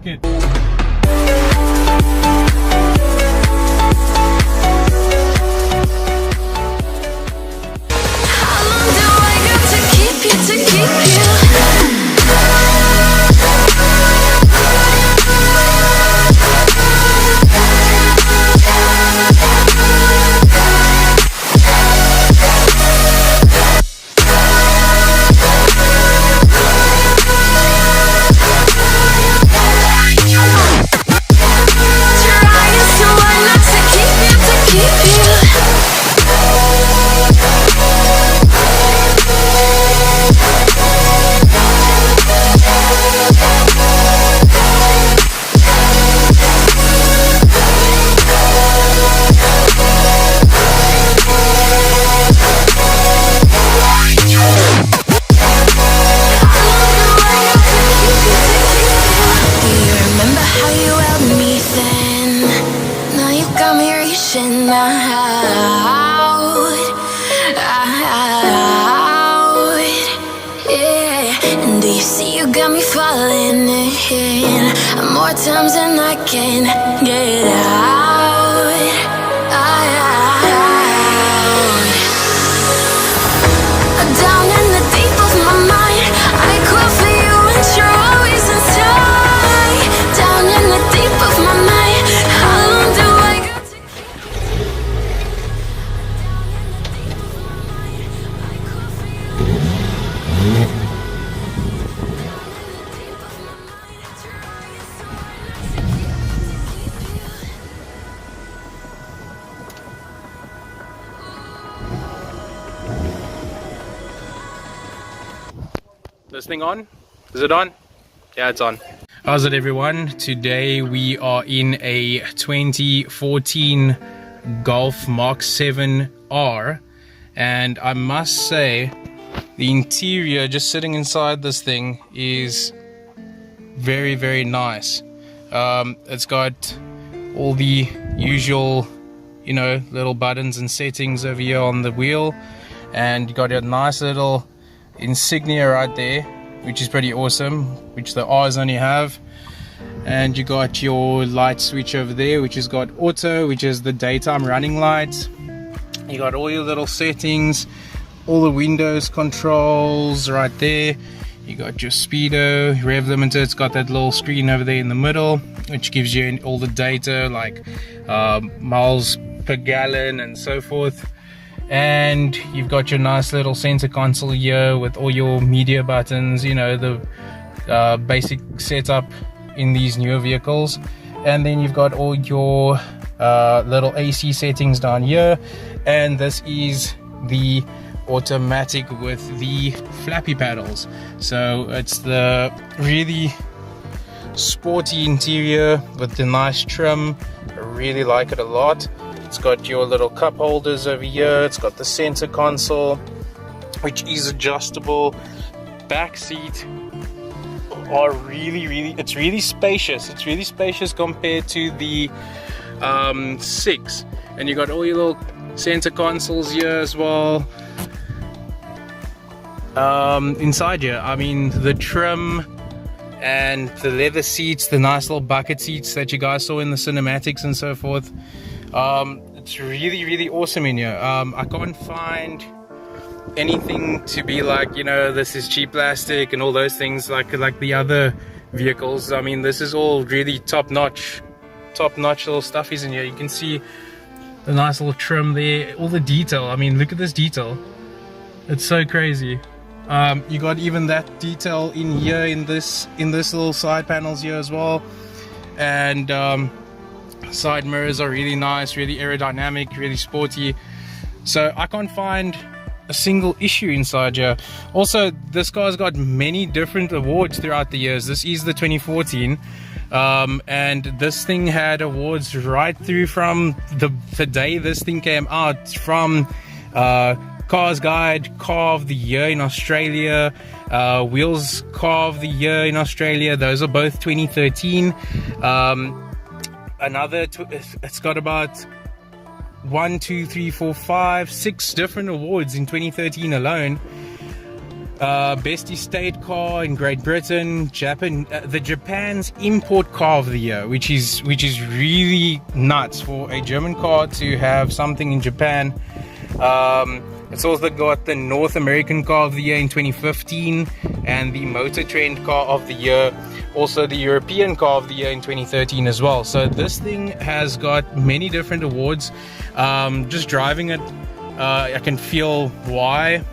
Fuck it. More times than I can get out. Down in the deep of my mind, I call for you and you're always inside. Down in the deep of my mind, how long do I got to This thing on? Is it on? Yeah, it's on. How's it, everyone? Today we are in a 2014 Golf Mark 7R, and I must say the interior just sitting inside this thing is very, very nice. It's got all the usual, you know, little buttons and settings over here on the wheel, and you got a nice little insignia right there, which is pretty awesome, which the R's only have. And you got your light switch over there, which has got auto, which is the daytime running lights. You got all your little settings, all the windows controls right there. You got your speedo, rev limiter. It's got that little screen over there in the middle, which gives you all the data like miles per gallon and so forth. And you've got your nice little center console here with all your media buttons, you know, the basic setup in these newer vehicles. And then you've got all your little AC settings down here, and this is the automatic with the flappy paddles. So it's the really sporty interior with the nice trim. I really like it a lot. It's got your little cup holders over here. It's got the center console, which is adjustable. Back seat are it's really spacious. It's really spacious compared to the 6. And you got all your little center consoles here as well. Inside here, I mean, the trim and the leather seats, the nice little bucket seats that you guys saw in the cinematics and so forth. It's really, really awesome in here. I can't find anything to be like, you know, this is cheap plastic and all those things like the other vehicles. I mean, this is all really top-notch little stuffies in here. You can see the nice little trim there, all the detail. I mean, look at this detail. It's so crazy. You got even that detail in here in this little side panels here as well. And side mirrors are really nice, really aerodynamic, really sporty. So I can't find a single issue inside here. Also, this car's got many different awards throughout the years. This is the 2014, and this thing had awards right through from the day this thing came out, from Cars Guide Car of the Year in Australia, Wheels Car of the Year in Australia. Those are both 2013. It's got about 1, 2, 3, 4, 5, 6 different awards in 2013 alone. best estate car in Great Britain, the Japan's import car of the year, which is really nuts for a German car to have something in Japan. It's also got the North American car of the year in 2015 and the Motor Trend car of the year, also the European car of the year in 2013 as well. So this thing has got many different awards. Just driving it, I can feel why.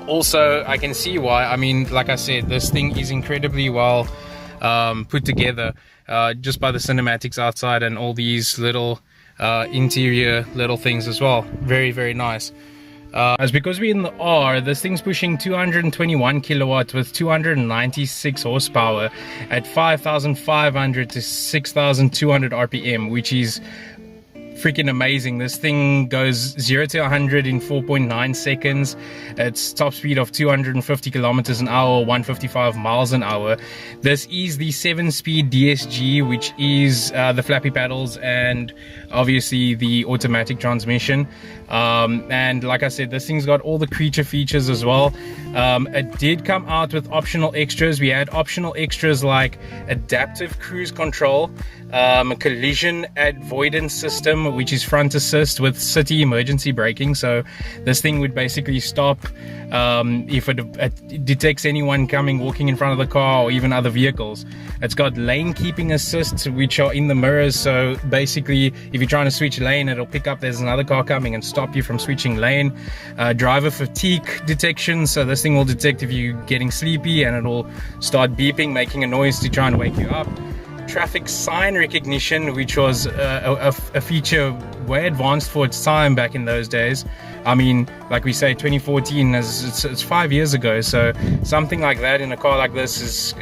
Also, I can see why. I mean, like I said, this thing is incredibly well put together, just by the cinematics outside and all these little interior little things as well. Very, very nice. As because we're in the R, this thing's pushing 221 kilowatts with 296 horsepower at 5,500 to 6,200 RPM, which is freaking amazing. This thing goes 0 to 100 in 4.9 seconds. Its top speed of 250 kilometers an hour, 155 miles an hour. This is the 7-speed DSG, which is the flappy paddles and obviously the automatic transmission. And like I said, this thing's got all the creature features as well. It did come out with optional extras. We had optional extras like adaptive cruise control, a collision avoidance system, which is front assist with city emergency braking. So this thing would basically stop if it detects anyone walking in front of the car or even other vehicles. It's got lane keeping assists, which are in the mirrors. So basically, if you're trying to switch lane, it'll pick up there's another car coming and stop you from switching lane. Driver fatigue detection, so this thing will detect if you're getting sleepy and it'll start beeping, making a noise to try and wake you up. Traffic sign recognition, which was a feature way advanced for its time back in those days. I mean, like we say, 2014 it's 5 years ago, so something like that in a car like this is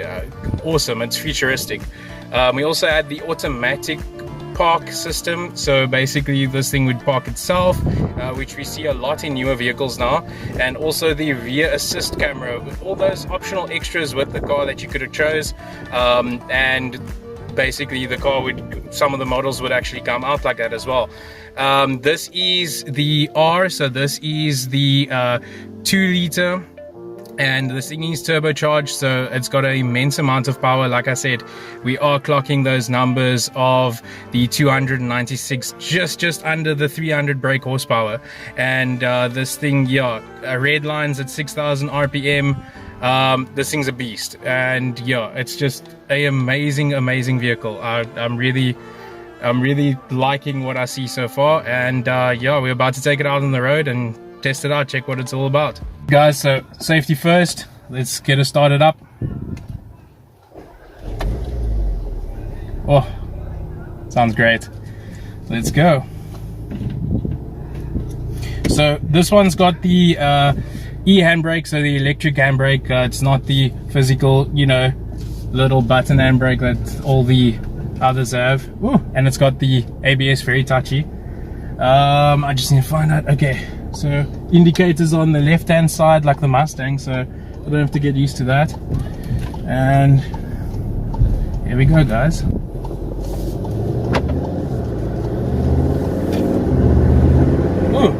awesome. It's futuristic. We also had the automatic park system, so basically this thing would park itself, which we see a lot in newer vehicles now, and also the rear assist camera with all those optional extras with the car that you could have chose. And basically the car some of the models would actually come out like that as well. This is the R, so this is the 2-liter, and this thing is turbocharged, so it's got an immense amount of power. Like I said, we are clocking those numbers of the 296, just under the 300 brake horsepower. And this thing, yeah, red lines at 6,000 RPM. This thing's a beast, and yeah, it's just a amazing vehicle. I'm really liking what I see so far, and yeah, we're about to take it out on the road and test it out, check what it's all about, guys. So safety first, let's get it started up. Oh, sounds great. Let's go. So this one's got the e-handbrake, so the electric handbrake. It's not the physical, you know, little button handbrake that all the others have. Ooh, and it's got the ABS, very touchy. I just need to find out. Okay, so indicators on the left hand side like the Mustang, so I don't have to get used to that. And here we go, guys. Ooh,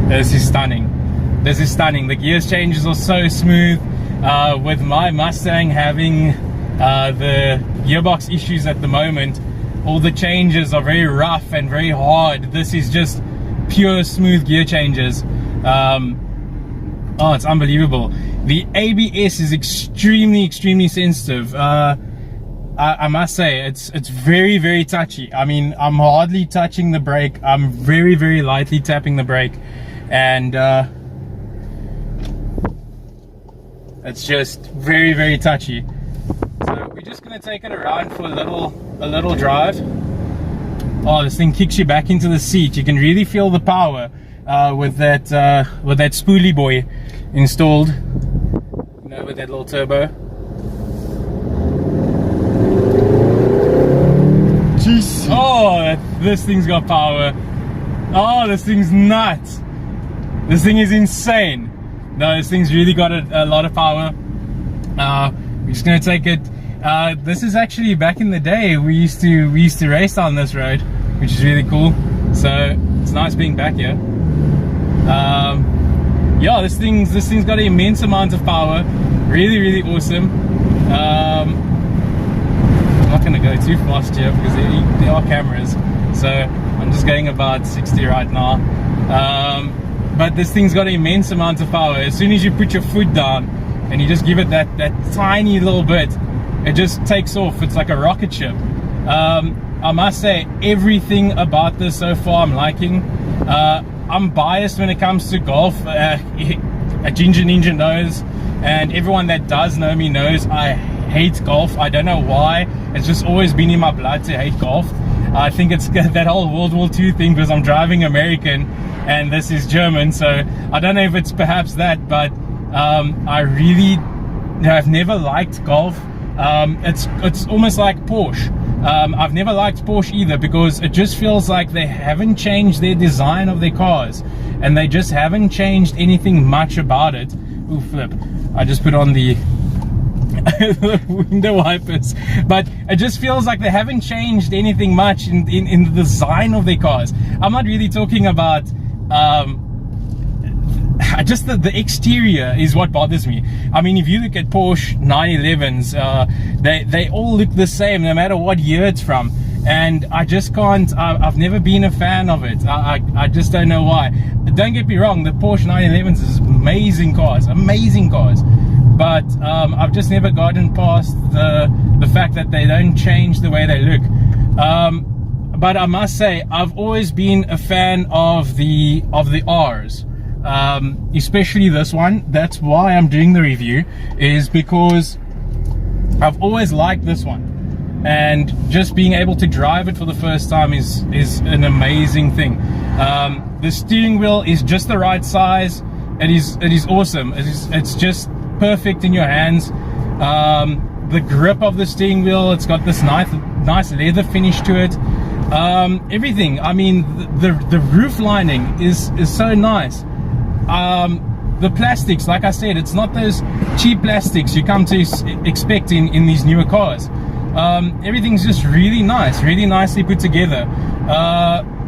this is stunning. This is stunning. The gears changes are so smooth. With my Mustang having the gearbox issues at the moment, all the changes are very rough and very hard. This is just pure smooth gear changes. Oh, it's unbelievable. The ABS is extremely sensitive. I must say, it's very touchy. I mean, I'm hardly touching the brake. I'm very lightly tapping the brake, and it's just very touchy. So we're just gonna take it around for a little drive. Oh, this thing kicks you back into the seat. You can really feel the power with that spoolie boy installed, you know, with that little turbo. Jeez. Oh, this thing's got power. Oh, this thing's nuts. This thing is insane. No, this thing's really got a lot of power. We're just gonna take it. This is actually back in the day we used to race down this road, which is really cool. So it's nice being back here. yeah, this thing's got an immense amount of power. Really awesome. I'm not gonna go too fast here because there are cameras, so I'm just going about 60 right now. But this thing's got an immense amount of power. As soon as you put your foot down and you just give it that tiny little bit, it just takes off. It's like a rocket ship. I must say, everything about this so far I'm liking. I'm biased when it comes to golf. A Ginger Ninja knows, and everyone that does know me knows I hate golf. I don't know why. It's just always been in my blood to hate golf. I think it's that whole World War II thing, because I'm driving American and this is German, so I don't know if it's perhaps that, but I've never liked golf. It's almost like Porsche. I've never liked Porsche either, because it just feels like they haven't changed their design of their cars, and they just haven't changed anything much about it. Ooh, flip. I just put on the window wipers, but it just feels like they haven't changed anything much in the design of their cars. I'm not really talking about just the exterior is what bothers me. I mean, if you look at Porsche 911s, they all look the same no matter what year it's from, and I just can't. I've never been a fan of it. I just don't know why. Don't get me wrong, the Porsche 911s is amazing cars, but I've just never gotten past the fact that they don't change the way they look. But I must say, I've always been a fan of the R's, especially this one. That's why I'm doing the review, is because I've always liked this one, and just being able to drive it for the first time is an amazing thing. The steering wheel is just the right size. It is awesome. It's just perfect in your hands. The grip of the steering wheel, it's got this nice leather finish to it. Everything. I mean, the roof lining is so nice. The plastics, like I said, it's not those cheap plastics you come to expect in these newer cars. Everything's just really nice, really nicely put together.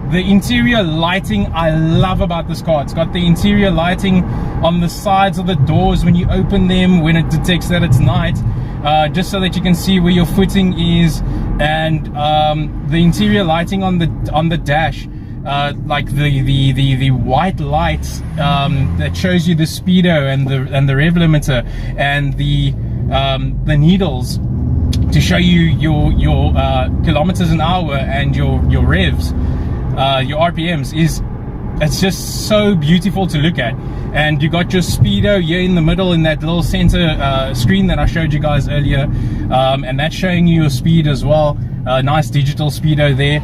The interior lighting I love about this car. It's got the interior lighting on the sides of the doors when you open them, when it detects that it's night, just so that you can see where your footing is, and the interior lighting on the dash, like the white lights that shows you the speedo and the rev limiter, and the needles to show you your kilometers an hour and your revs, your RPMs. It's just so beautiful to look at. And you got your speedo here in the middle in that little center screen that I showed you guys earlier, and that's showing you your speed as well. Nice digital speedo there.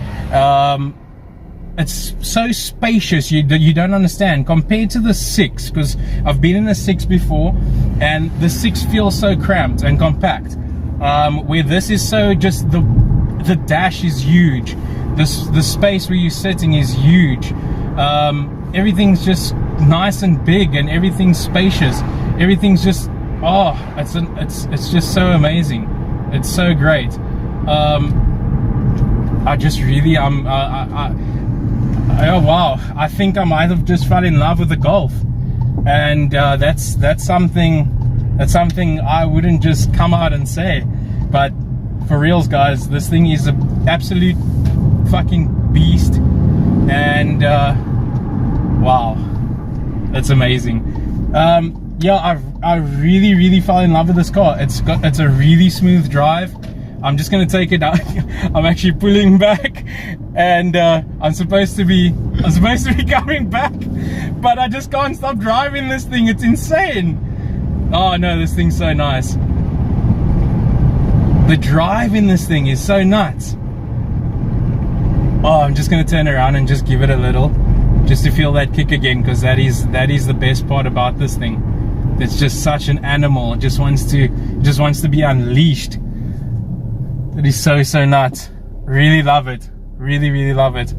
It's so spacious, you don't understand, compared to the 6, because I've been in a 6 before, and the 6 feels so cramped and compact, where this is so just the dash is huge. The space where you're sitting is huge. Everything's just nice and big, and everything's spacious. Everything's just, oh, it's just so amazing. It's so great. I just really, oh wow, I think I might have just fell in love with the Golf, and that's something I wouldn't just come out and say, but for reals, guys, this thing is an absolute fucking beast, and wow, that's amazing. Yeah, I really fell in love with this car. It's a really smooth drive. I'm just gonna take it out. I'm actually pulling back, and I'm supposed to be coming back, but I just can't stop driving this thing. It's insane. Oh no, this thing's so nice. The drive in this thing is so nuts. Oh, I'm just gonna turn around and just give it a little, just to feel that kick again, because that is the best part about this thing. It's just such an animal. It just wants to be unleashed. It is so nuts. Really love it. Really love it.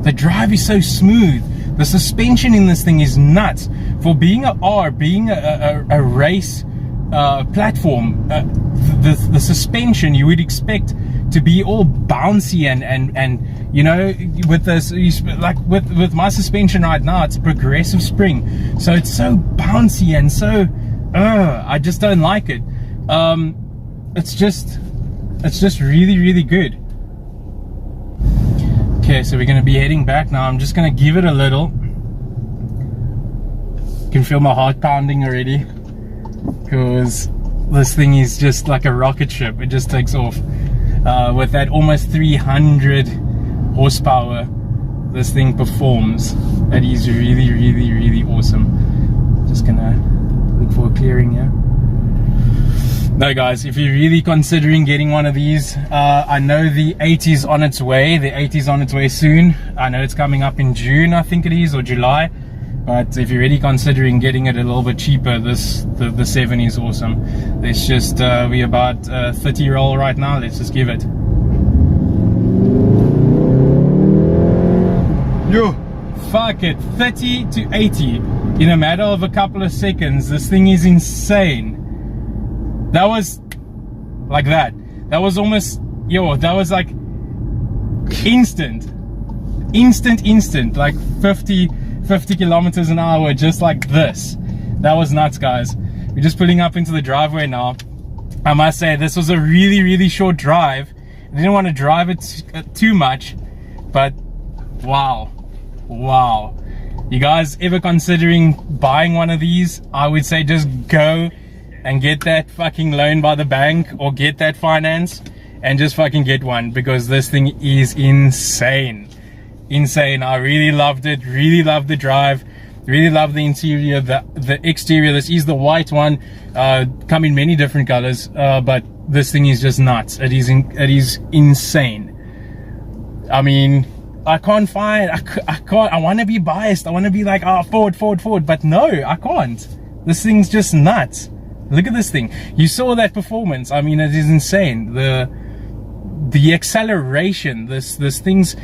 The drive is so smooth. The suspension in this thing is nuts. For being a R, being a race platform, the suspension, you would expect to be all bouncy and you know, with this, like with my suspension right now, it's a progressive spring, so it's so bouncy and so I just don't like it. It's just really good. Okay, so we're gonna be heading back now. I'm just gonna give it a little. Can feel my heart pounding already, because this thing is just like a rocket ship. It just takes off with that almost 300 horsepower. This thing performs. That is really awesome. Just gonna look for a clearing here. No guys, if you're really considering getting one of these, I know the 80's on its way. The 80's on its way soon. I know it's coming up in June, I think it is, or July. But if you're really considering getting it a little bit cheaper, the 70 is awesome. Let's just we about 30 roll right now. Let's just give it. Yo, fuck it, 30 to 80 in a matter of a couple of seconds. This thing is insane. That was like that. That was almost, yo, that was like instant, like 50 kilometers an hour, just like this. That was nuts, guys. We're just pulling up into the driveway now. I must say, this was a really short drive. I didn't want to drive it too much, but wow. You guys ever considering buying one of these? I would say just go and get that fucking loan by the bank, or get that finance and just fucking get one, because this thing is insane. I really loved it, really loved the drive, really loved the interior, the exterior. This is the white one, come in many different colors, but this thing is just nuts. It is insane. I mean, I can't find, I want to be biased, I want to be like, oh, forward, but no, I can't. This thing's just nuts. Look at this thing. You saw that performance. I mean, it is insane. The acceleration, this thing's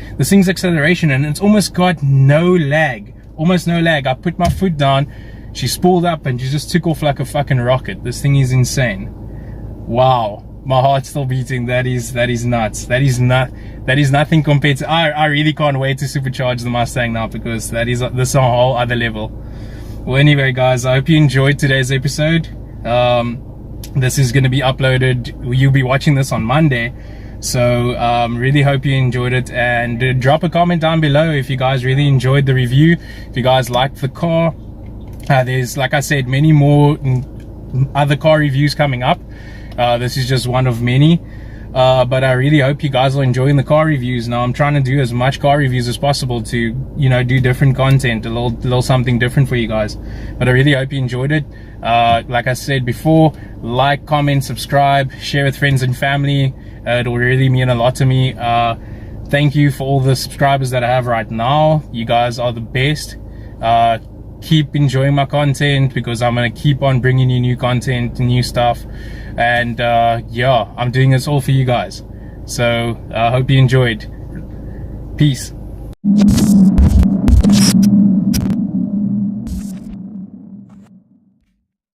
acceleration, and it's almost got no lag, I put my foot down, she spooled up and she just took off like a fucking rocket. This thing is insane. Wow, my heart's still beating. That is nuts. That is nothing compared to, I really can't wait to supercharge the Mustang now, because this is a whole other level. Well, anyway guys, I hope you enjoyed today's episode. This is going to be uploaded, you'll be watching this on Monday. So really hope you enjoyed it, and drop a comment down below if you guys really enjoyed the review, if you guys liked the car. There's, like I said, many more other car reviews coming up. This is just one of many, but I really hope you guys are enjoying the car reviews. Now I'm trying to do as much car reviews as possible to, you know, do different content, a little something different for you guys. But I really hope you enjoyed it. Like I said before, like, comment, subscribe, share with friends and family. It'll really mean a lot to me. Thank you for all the subscribers that I have right now. You guys are the best. Keep enjoying my content, because I'm going to keep on bringing you new content, new stuff. And yeah, I'm doing this all for you guys. So I hope you enjoyed. Peace.